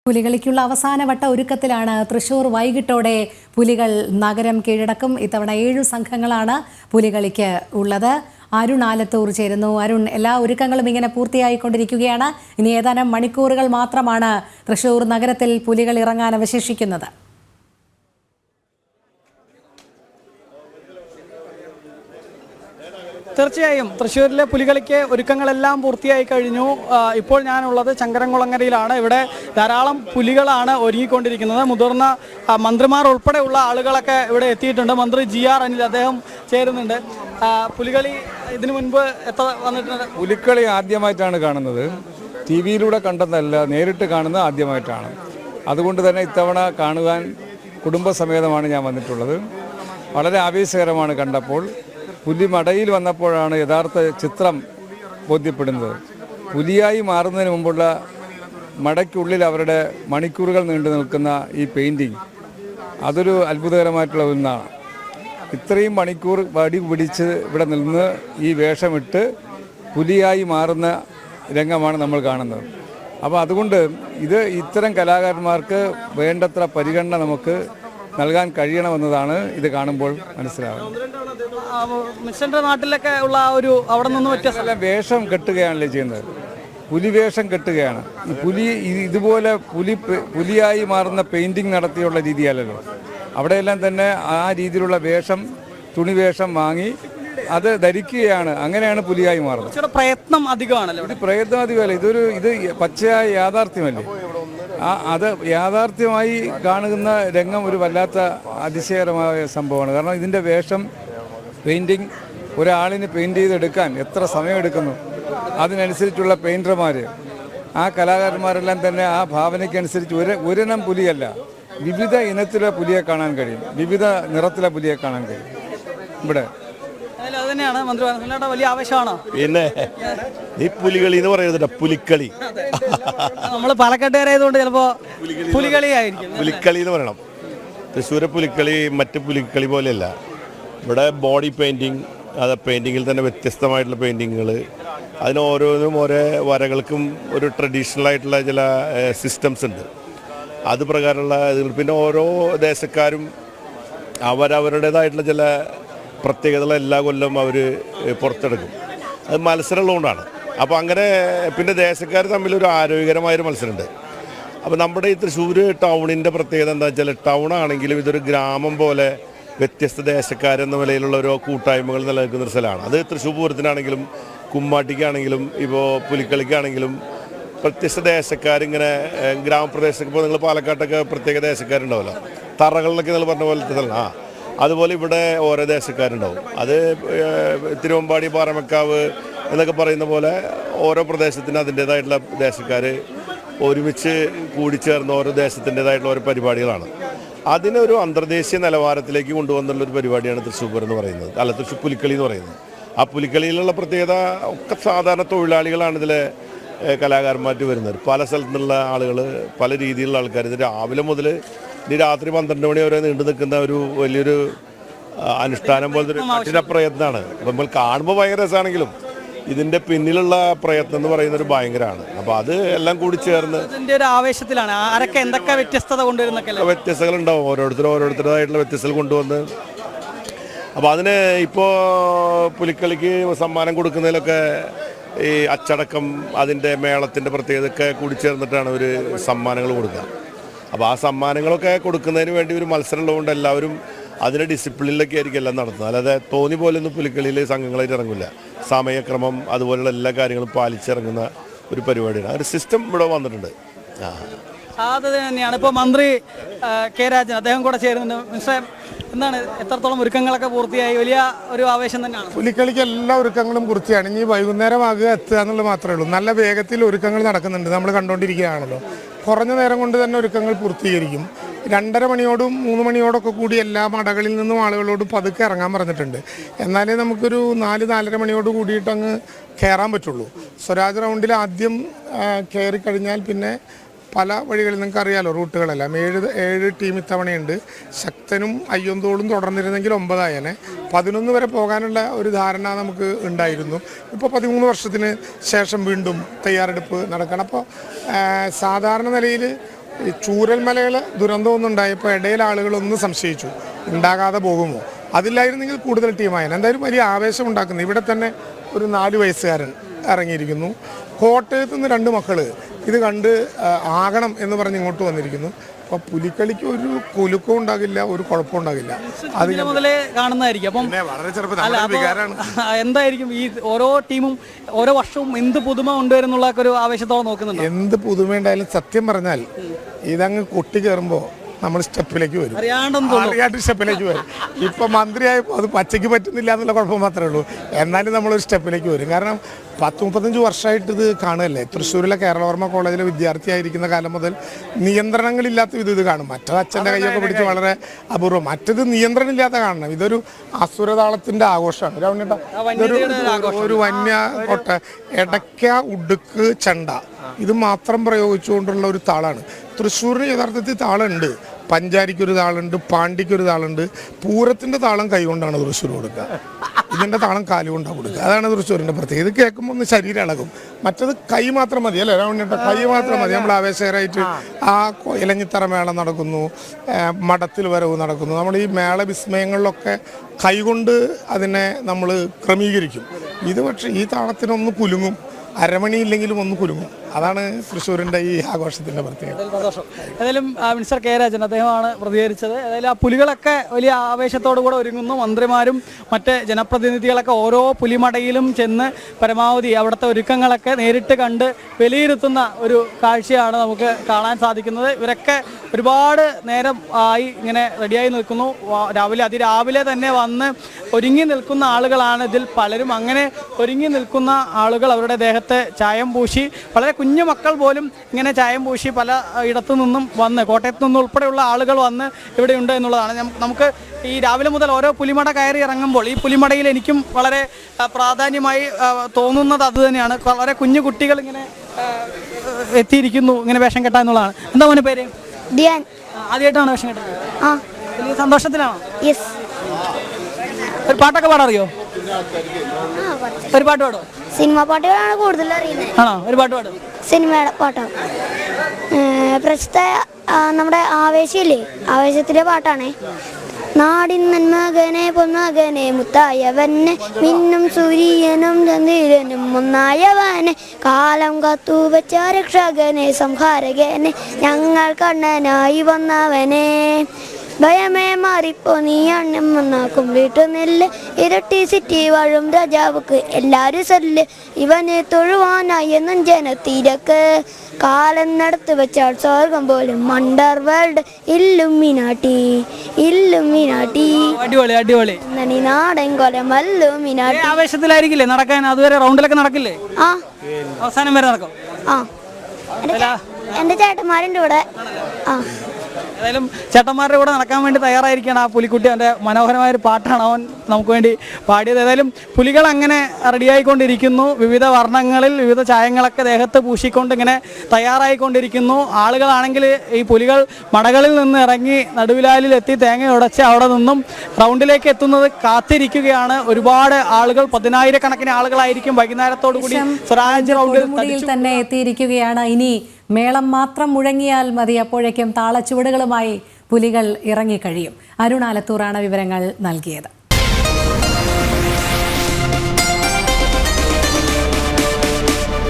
പുലികളിക്കുള്ള അവസാനവട്ട ഒരുക്കത്തിലാണ് തൃശൂർ. വൈകിട്ടോടെ പുലികൾ നഗരം കീഴടക്കും. ഇത്തവണ 7 സംഘങ്ങളാണ് പുലികളിക്ക് ഉള്ളത്. അരുൺ ആലത്തൂർ ചേരുന്നു. അരുൺ, എല്ലാ ഒരുക്കങ്ങളും ഇങ്ങനെ പൂർത്തിയായിക്കൊണ്ടിരിക്കുകയാണ്. ഇനി ഏതാനും മണിക്കൂറുകൾ മാത്രമാണ് തൃശൂർ നഗരത്തിൽ പുലികൾ ഇറങ്ങാൻ അവശേഷിക്കുന്നത്. തീർച്ചയായും തൃശ്ശൂരിലെ പുലികളിക്ക് ഒരുക്കങ്ങളെല്ലാം പൂർത്തിയായി കഴിഞ്ഞു. ഇപ്പോൾ ഞാനുള്ളത് ചങ്കരംകുളങ്ങരയിലാണ്. ഇവിടെ ധാരാളം പുലികളാണ് ഒരുങ്ങിക്കൊണ്ടിരിക്കുന്നത്. മുതിർന്ന മന്ത്രിമാർ ഉൾപ്പെടെയുള്ള ആളുകളൊക്കെ ഇവിടെ എത്തിയിട്ടുണ്ട്. മന്ത്രി GR അനിൽ അദ്ദേഹം ചേരുന്നുണ്ട്. പുലികളി ഇതിനു മുൻപ് എത്ര വന്നിട്ടുണ്ട്? പുലിക്കളി ആദ്യമായിട്ടാണ് കാണുന്നത്. TV-യിലൂടെ കണ്ടെന്നല്ല, നേരിട്ട് കാണുന്നത് ആദ്യമായിട്ടാണ്. അതുകൊണ്ട് തന്നെ ഇത്തവണ കാണുവാൻ കുടുംബസമേതമാണ് ഞാൻ വന്നിട്ടുള്ളത്. വളരെ ആവേശകരമാണ് കണ്ടപ്പോൾ. പുലി മടയിൽ വന്നപ്പോഴാണ് യഥാർത്ഥ ചിത്രം ബോധ്യപ്പെടുന്നത്. പുലിയായി മാറുന്നതിന് മുമ്പുള്ള മടയ്ക്കുള്ളിൽ അവരുടെ മണിക്കൂറുകൾ നീണ്ടു നിൽക്കുന്ന ഈ പെയിൻറ്റിങ്, അതൊരു അത്ഭുതകരമായിട്ടുള്ള ഒന്നാണ്. ഇത്രയും മണിക്കൂർ വടി പിടിച്ച് ഇവിടെ നിന്ന് ഈ വേഷമിട്ട് പുലിയായി മാറുന്ന രംഗമാണ് നമ്മൾ കാണുന്നത്. അപ്പോൾ അതുകൊണ്ട് ഇത്തരം കലാകാരന്മാർക്ക് വേണ്ടത്ര പരിഗണന നമുക്ക് നൽകാൻ കഴിയണമെന്നതാണ് ഇത് കാണുമ്പോൾ മനസ്സിലാവുന്നത്. മിസ്റ്ററിന്റെ നാട്ടിലൊക്കെ ഉള്ള ഒരു അവിടെ നിന്ന് വ്യത്യാസം വേഷം കെട്ടുകയാണല്ലേ ചെയ്യുന്നത്. പുലിവേഷം കെട്ടുകയാണ്. ഈ പുലി ഇതുപോലെ പുലിയായി മാറുന്ന പെയിന്റിങ് നടത്തിയുള്ള രീതിയല്ലല്ലോ. അവിടെയെല്ലാം തന്നെ ആ രീതിയിലുള്ള തുണിവേഷം വാങ്ങി അത് ധരിക്കുകയാണ്. അങ്ങനെയാണ് പുലിയായി മാറുന്നത്. പ്രയത്നം അധികമാണല്ലോ. ഇത് പ്രയത്നം അധികമല്ല, ഇത് പച്ചയായ യാഥാർത്ഥ്യമല്ലേ. അത് യാഥാർത്ഥ്യമായി കാണുന്ന രംഗം ഒരു വല്ലാത്ത അതിശയകരമായ സംഭവമാണ്. കാരണം ഇതിൻ്റെ പെയിൻറ്റിങ് ഒരാളിന് പെയിൻറ്റ് ചെയ്തെടുക്കാൻ എത്ര സമയമെടുക്കുന്നു. അതിനനുസരിച്ചുള്ള പെയിൻറ്റർമാർ, ആ കലാകാരന്മാരെല്ലാം തന്നെ ആ ഭാവനയ്ക്കനുസരിച്ച് ഒരിനം പുലിയല്ല, വിവിധ ഇനത്തിലെ പുലിയെ കാണാൻ കഴിയും, വിവിധ നിറത്തിലെ പുലിയെ കാണാൻ കഴിയും ഇവിടെ. അതുതന്നെയാണ് മന്ത്രി വലിയ ആവേശമാണോ? പിന്നെ ഈ പുലികളി എന്ന് പറയുന്നത് പുലിക്കളി. നമ്മൾ പാലക്കാട്ടുകാരായതുകൊണ്ട് ചിലപ്പോ പുലികളി ആയിരിക്കും. പുലിക്കളി എന്ന് പറയണം. തൃശ്ശൂരെ പുലിക്കളി മറ്റ് പുലിക്കളി പോലെയല്ല. ഇവിടെ ബോഡി പെയിൻറ്റിങ്, അത് പെയിൻറ്റിങ്ങിൽ തന്നെ വ്യത്യസ്തമായിട്ടുള്ള പെയിൻറ്റിങ്ങുകൾ, അതിന് ഓരോന്നും ഓരോ വരകൾക്കും ഒരു ട്രഡീഷണൽ ആയിട്ടുള്ള ചില സിസ്റ്റംസ് ഉണ്ട്. അത് പ്രകാരമുള്ള പിന്നെ ഓരോ ദേശക്കാരും അവരവരുടേതായിട്ടുള്ള ചില പ്രത്യേകതകൾ എല്ലാ കൊല്ലം അവർ പുറത്തെടുക്കും. അത് മത്സരമുള്ളതുകൊണ്ടാണ്. അപ്പോൾ അങ്ങനെ പിന്നെ ദേശക്കാർ തമ്മിലൊരു ആരോഗ്യകരമായൊരു മത്സരമുണ്ട്. അപ്പോൾ നമ്മുടെ ഈ തൃശ്ശൂർ ടൗണിൻ്റെ പ്രത്യേകത എന്താ വെച്ചാൽ, ടൗൺ ആണെങ്കിലും ഇതൊരു ഗ്രാമം പോലെ വ്യത്യസ്ത ദേശക്കാരെന്ന നിലയിലുള്ള ഓരോ കൂട്ടായ്മകൾ നിലനിൽക്കുന്ന ഒരു സ്ഥലമാണ്. അത് തൃശ്ശൂർ പൂരത്തിനാണെങ്കിലും കുമ്മാട്ടിക്കാണെങ്കിലും ഇപ്പോൾ പുലിക്കളിക്കാണെങ്കിലും വ്യത്യസ്ത ദേശക്കാരിങ്ങനെ ഗ്രാമപ്രദേശത്ത്, ഇപ്പോൾ നിങ്ങൾ പാലക്കാട്ടൊക്കെ പ്രത്യേക ദേശക്കാരുണ്ടാവുമല്ലോ, തറകളിലൊക്കെ നിങ്ങൾ പറഞ്ഞ പോലത്തെ സ്ഥലം. അതുപോലെ ഇവിടെ ഓരോ ദേശക്കാരുണ്ടാവും. അത് തിരുവമ്പാടി, പാറമക്കാവ് എന്നൊക്കെ പറയുന്ന പോലെ ഓരോ പ്രദേശത്തിന് അതിൻ്റേതായിട്ടുള്ള ദേശക്കാർ ഒരുമിച്ച് കൂടിച്ചേർന്ന ഓരോ ദേശത്തിൻ്റേതായിട്ടുള്ള ഓരോ പരിപാടികളാണ്. അതിനൊരു അന്തർദേശീയ നിലവാരത്തിലേക്ക് കൊണ്ടുവന്നുള്ളൊരു പരിപാടിയാണ് തൃശ്ശൂർ പൂരം എന്ന് പറയുന്നത്, അല്ല തൃശ്ശൂർ പുലിക്കളി എന്ന് പറയുന്നത്. ആ പുലിക്കളിയിലുള്ള പ്രത്യേകത ഒക്കെ സാധാരണ തൊഴിലാളികളാണ് ഇതിലെ കലാകാരന്മാർ വരുന്നത്. പല സ്ഥലത്തു നിന്നുള്ള ആളുകൾ, പല രീതിയിലുള്ള ആൾക്കാർ. ഇത് രാവിലെ മുതൽ ഇനി രാത്രി 12 മണി വരെ നീണ്ടു നിൽക്കുന്ന ഒരു വലിയൊരു അനുഷ്ഠാനം പോലത്തെ ഒരു കഠിന പ്രയത്നമാണ്. നമ്മൾ കാണുമ്പോൾ ഭയങ്കര രസമാണെങ്കിലും ഇതിൻ്റെ പിന്നിലുള്ള പ്രയത്നം എന്ന് പറയുന്നത് ഭയങ്കരമാണ്. അപ്പോൾ അത് എല്ലാം കൂടി ചേർന്ന് ഒരു ആവേശത്തിലാണ്. ആരൊക്കെ എന്തൊക്കെ വ്യത്യസ്തത കൊണ്ടുവരുന്നൊക്കെ വ്യത്യസ്തകളുണ്ടാവും. ഓരോരുത്തരുടേതായിട്ടുള്ള വ്യത്യസ്തകൾ കൊണ്ടുവന്ന്. അപ്പോൾ അതിന് ഇപ്പോൾ പുലിക്കളിക്ക് സമ്മാനം കൊടുക്കുന്നതിലൊക്കെ ഈ അച്ചടക്കം, അതിൻ്റെ മേളത്തിൻ്റെ പ്രത്യേകതയൊക്കെ കൂടി ചേർന്നിട്ടാണ് ഒരു സമ്മാനങ്ങൾ കൊടുക്കുക. അപ്പോൾ ആ സമ്മാനങ്ങളൊക്കെ കൊടുക്കുന്നതിന് വേണ്ടി ഒരു മത്സരം ഉള്ളതുകൊണ്ട് എല്ലാവരും അതിൻ്റെ ഡിസിപ്ലിനിലൊക്കെ ആയിരിക്കും എല്ലാം നടത്തുന്നത്. അല്ലാതെ തോന്നി പോലെയൊന്നും പുലിക്കളിയിൽ സംഘങ്ങളായിട്ട് ഇറങ്ങില്ല. സമയക്രമം അതുപോലുള്ള എല്ലാ കാര്യങ്ങളും പാലിച്ചിറങ്ങുന്ന ഒരു പരിപാടിയാണ്. ആ ഒരു സിസ്റ്റം ഇവിടെ വന്നിട്ടുണ്ട്. അത് തന്നെയാണ്. ഇപ്പോൾ മന്ത്രി കെ രാജൻ അദ്ദേഹം കൂടെ ചേരുന്നുണ്ട്. മിസ്റ്റർ, എന്താണ്, എത്രത്തോളം ഒരുക്കങ്ങളൊക്കെ പൂർത്തിയായി? വലിയ ഒരു ആവേശം തന്നെയാണ്. പുലിക്കളിക്ക് എല്ലാ ഒരുക്കങ്ങളും പൂർത്തിയാണ്. ഇനി വൈകുന്നേരം എത്തുക എന്നുള്ളത് മാത്രമേ ഉള്ളൂ. നല്ല വേഗത്തിൽ ഒരുക്കങ്ങൾ നടക്കുന്നുണ്ട്. നമ്മൾ കണ്ടുകൊണ്ടിരിക്കുകയാണല്ലോ. കുറഞ്ഞ നേരം കൊണ്ട് തന്നെ ഒരുക്കങ്ങൾ പൂർത്തീകരിക്കും. 2:30 മണിയോടും 3 മണിയോടൊക്കെ കൂടി എല്ലാ മടകളിൽ നിന്നും ആളുകളോട് പതുക്കെ ഇറങ്ങാൻ പറഞ്ഞിട്ടുണ്ട്. എന്നാലേ നമുക്കൊരു 4-4:30 മണിയോട് കൂടിയിട്ട് അങ്ങ് കയറാൻ പറ്റുള്ളൂ. സ്വരാജ് റൗണ്ടിൽ ആദ്യം കയറി കഴിഞ്ഞാൽ പിന്നെ പല വഴികളിൽ നിങ്ങൾക്ക് അറിയാലോ റൂട്ടുകളെല്ലാം. 7 ടീം ഇത്തവണയുണ്ട്. ശക്തനും അയ്യന്തോളും തുടർന്നിരുന്നെങ്കിൽ 9 ആയേനെ. 11 വരെ പോകാനുള്ള ഒരു ധാരണ നമുക്ക് ഉണ്ടായിരുന്നു. ഇപ്പോൾ 13 വർഷത്തിന് ശേഷം വീണ്ടും തയ്യാറെടുപ്പ് നടക്കണം. അപ്പോൾ സാധാരണ നിലയിൽ ഈ ചൂരൽമലയിലെ ദുരന്തമൊന്നും ഉണ്ടായപ്പോൾ ഇടയിൽ ആളുകളൊന്ന് സംശയിച്ചു ഉണ്ടാകാതെ പോകുമോ, അതില്ലായിരുന്നെങ്കിൽ കൂടുതൽ ടീമായിരുന്നു. എന്തായാലും വലിയ ആവേശം ഉണ്ടാക്കുന്നു. ഇവിടെ തന്നെ ഒരു 4 വയസ്സുകാരൻ ഇറങ്ങിയിരിക്കുന്നു. കോട്ടയത്ത് നിന്ന് 2 മക്കൾ ഇത് കണ്ട് ആകണം എന്ന് പറഞ്ഞ് ഇങ്ങോട്ട് വന്നിരിക്കുന്നു. അപ്പോൾ പുലിക്കളിക്ക് ഒരു കുലുക്കവും ഉണ്ടാകില്ല, ഒരു കുഴപ്പവും ഉണ്ടാകില്ല. അത് മുതലേ കാണുന്നതായിരിക്കും. അപ്പം വളരെ ചെറുപ്പം വികാരമാണ്. എന്തായിരിക്കും ഈ ഓരോ ടീമും ഓരോ വർഷവും എന്ത് പുതുമ കൊണ്ടുവരുന്നുള്ള ഒരു ആവേശത്തോടെ നോക്കുന്നുണ്ട്. എന്ത് പുതുമയുണ്ടായാലും സത്യം പറഞ്ഞാൽ ഇതങ്ങ് കൊട്ടി കയറുമ്പോൾ നമ്മൾ സ്റ്റെപ്പിലേക്ക് വരും, അറിയാണ്ട് സ്റ്റെപ്പിലേക്ക് വരും. ഇപ്പം മന്ത്രിയായപ്പോൾ അത് പച്ചയ്ക്ക് പറ്റുന്നില്ല എന്നുള്ള കുഴപ്പം മാത്രമേ ഉള്ളൂ. എന്നാലും നമ്മളൊരു സ്റ്റെപ്പിലേക്ക് വരും. കാരണം 10-35 വർഷമായിട്ട് ഇത് കാണുകയല്ലേ. തൃശ്ശൂരിലെ കേരളവർമ്മ കോളേജിലെ വിദ്യാർത്ഥിയായിരിക്കുന്ന കാലം മുതൽ നിയന്ത്രണങ്ങളില്ലാത്ത ഇത് കാണും. മറ്റത് അച്ഛൻ്റെ കൈയൊക്കെ പിടിച്ച് വളരെ അപൂർവം, മറ്റത് നിയന്ത്രണമില്ലാത്ത കാണണം. ഇതൊരു അസുരതാളത്തിൻ്റെ ആഘോഷമാണ്. രാവണേട്ടാ, ഒരു വന്യ കൊട്ട, എടയ്ക്ക, ഉടുക്ക്, ചെണ്ട ഇത് മാത്രം പ്രയോഗിച്ചുകൊണ്ടുള്ള ഒരു താളാണ്. തൃശ്ശൂരിന് യഥാർത്ഥത്തിൽ താളുണ്ട്. പഞ്ചാരിക്കൊരു താളുണ്ട്, പാണ്ടിക്കൊരു താളുണ്ട്. പൂരത്തിൻ്റെ താളം കൈകൊണ്ടാണ് തൃശ്ശൂർ കൊടുക്കുക, ഇതിൻ്റെ താളം കാലുകൊണ്ടാണ് കൊടുക്കുക. അതാണ് തൃശ്ശൂരിൻ്റെ പ്രത്യേകത. ഇത് കേൾക്കുമ്പോൾ ഒന്ന് ശരീരം ഇളകും. മറ്റത് കൈ മാത്രം മതി അല്ലേ രാവണേട്ട? കൈ മാത്രം മതി. നമ്മൾ ആവേശകരമായിട്ട് ആ ഇലഞ്ഞിത്തറ മേളം നടക്കുന്നു, മഠത്തിൽ വരവ് നടക്കുന്നു. നമ്മൾ ഈ മേള വിസ്മയങ്ങളിലൊക്കെ കൈകൊണ്ട് അതിനെ നമ്മൾ ക്രമീകരിക്കും. ഇത് പക്ഷേ ഈ താളത്തിനൊന്ന് കുലുങ്ങും, അരമണിയില്ലെങ്കിലും ഒന്ന് കുലുങ്ങും. അതാണ് തൃശ്ശൂരിൻ്റെ ഈ ആഘോഷത്തിൻ്റെ പ്രത്യേകത. സന്തോഷം. ഏതായാലും മിനിസ്റ്റർ കെ രാജൻ അദ്ദേഹമാണ് പ്രതികരിച്ചത്. ഏതായാലും ആ പുലികളൊക്കെ വലിയ ആവേശത്തോടു കൂടെ ഒരുങ്ങുന്നു. മന്ത്രിമാരും മറ്റ് ജനപ്രതിനിധികളൊക്കെ ഓരോ പുലിമടയിലും ചെന്ന് പരമാവധി അവിടുത്തെ ഒരുക്കങ്ങളൊക്കെ നേരിട്ട് കണ്ട് വിലയിരുത്തുന്ന ഒരു കാഴ്ചയാണ് നമുക്ക് കാണാൻ സാധിക്കുന്നത്. ഇവരൊക്കെ ഒരുപാട് നേരം ആയി ഇങ്ങനെ റെഡിയായി നിൽക്കുന്നു. അതിരാവിലെ തന്നെ വന്ന് ഒരുങ്ങി നിൽക്കുന്ന ആളുകളാണ് ഇതിൽ പലരും. അങ്ങനെ ഒരുങ്ങി നിൽക്കുന്ന ആളുകൾ അവരുടെ ദേഹത്ത് ചായം പൂശി, വളരെ കുഞ്ഞു മക്കൾ പോലും ഇങ്ങനെ ചായം പൂശി പല ഇടത്തു നിന്നും വന്ന്, കോട്ടയത്തു നിന്നും ഉൾപ്പെടെയുള്ള ആളുകൾ വന്ന് ഇവിടെയുണ്ട് എന്നുള്ളതാണ്. നമുക്ക് ഈ രാവിലെ മുതൽ ഓരോ പുലിമട കയറി ഇറങ്ങുമ്പോൾ ഈ പുലിമടയിൽ എനിക്കും വളരെ പ്രാധാന്യമായി തോന്നുന്നത് അത് തന്നെയാണ്. വളരെ കുഞ്ഞു കുട്ടികൾ ഇങ്ങനെ എത്തിയിരിക്കുന്നു ഇങ്ങനെ വേഷം കെട്ടാൻ എന്നുള്ളതാണ്. എന്താ മോനെ പേര്? ആദ്യമായിട്ടാണ് വേഷം കെട്ടുന്നത്? വലിയ സന്തോഷത്തിലാണോ? ഒരു പാട്ടൊക്കെ പാടാറിയോ? ഒരു പാട്ട് പാടോ? സിനിമ പാട്ടുകളാണ് കൂടുതൽ അറിയുന്നത്. ആണോ? ഒരു പാട്ട് പാടും. സിനിമയുടെ പാട്ടോ? പ്രസ്തുത നമ്മുടെ ആവേശമില്ലേ, ആവേശത്തിലെ പാട്ടാണ്. നാടിൻ നന്മകനെ പൊന്മകനെ മുത്തായവനെ മിന്നും സൂര്യനും ചന്ദ്രനും ഒന്നായവനെ കാലം കത്തുവച്ച രക്ഷകനെ സംഹാരകനെ ഞങ്ങൾ കണ്ണനായി വന്നവനെ ഭയമേ മാറിപ്പോ നീ അണ്ണം വന്നാക്കും വീട്ടുന്നില്ല ഇരട്ടി സിറ്റി വാഴും രാജാവുക്ക് എല്ലാരും സല്ല് ഇവനെ തൊഴുവാനായി എന്നും ജനത്തിരക്ക് കാലം നടത്തി വെച്ചാൽ സ്വർഗം പോലും മണ്ടർ വേൾഡ് ഇല്ലുമിനാട്ടി ഇല്ലുമിനാട്ടി. അടിപൊളി അടിപൊളി. നാടൻ കൊലം അല്ലുമിനാട്ടി. ആവേശത്തിലായിരിക്കില്ലേ നടക്കാൻ? അതുവരെ റൗണ്ടിലൊക്കെ നടക്കില്ലേ? അവസാനം വരെ നടക്കും. എന്റെ ചേട്ടന്മാരുണ്ട് ഇവിടെ. ഏതായാലും ചേട്ടന്മാരുടെ കൂടെ നടക്കാൻ വേണ്ടി തയ്യാറായിരിക്കുകയാണ് ആ പുലിക്കുട്ടി. അവൻ്റെ മനോഹരമായൊരു പാട്ടാണ് അവൻ നമുക്ക് വേണ്ടി പാടിയത്. ഏതായാലും പുലികൾ അങ്ങനെ റെഡിയായിക്കൊണ്ടിരിക്കുന്നു. വിവിധ വർണ്ണങ്ങളിൽ വിവിധ ചായങ്ങളൊക്കെ ദേഹത്ത് പൂശിക്കൊണ്ട് ഇങ്ങനെ തയ്യാറായിക്കൊണ്ടിരിക്കുന്നു. ആളുകളാണെങ്കിൽ ഈ പുലികൾ മടകളിൽ നിന്ന് ഇറങ്ങി നടുവിലാലിൽ എത്തി തേങ്ങ ഉടച്ച് അവിടെ നിന്നും റൗണ്ടിലേക്ക് എത്തുന്നത് കാത്തിരിക്കുകയാണ്. ഒരുപാട് ആളുകൾ, 10,000-കണക്കിന് ആളുകളായിരിക്കും വൈകുന്നേരത്തോടു കൂടി സ്വരാജ്യ റൗണ്ടിൽ തന്നെ എത്തിയിരിക്കുകയാണ്. ഇനി മേളം മാത്രം മുഴങ്ങിയാൽ മതി, അപ്പോഴേക്കും താളച്ചുവടുകളുമായി പുലികൾ ഇറങ്ങിക്കഴിയും. അരുൺ ആലത്തൂറാണ് വിവരങ്ങൾ നൽകിയത്.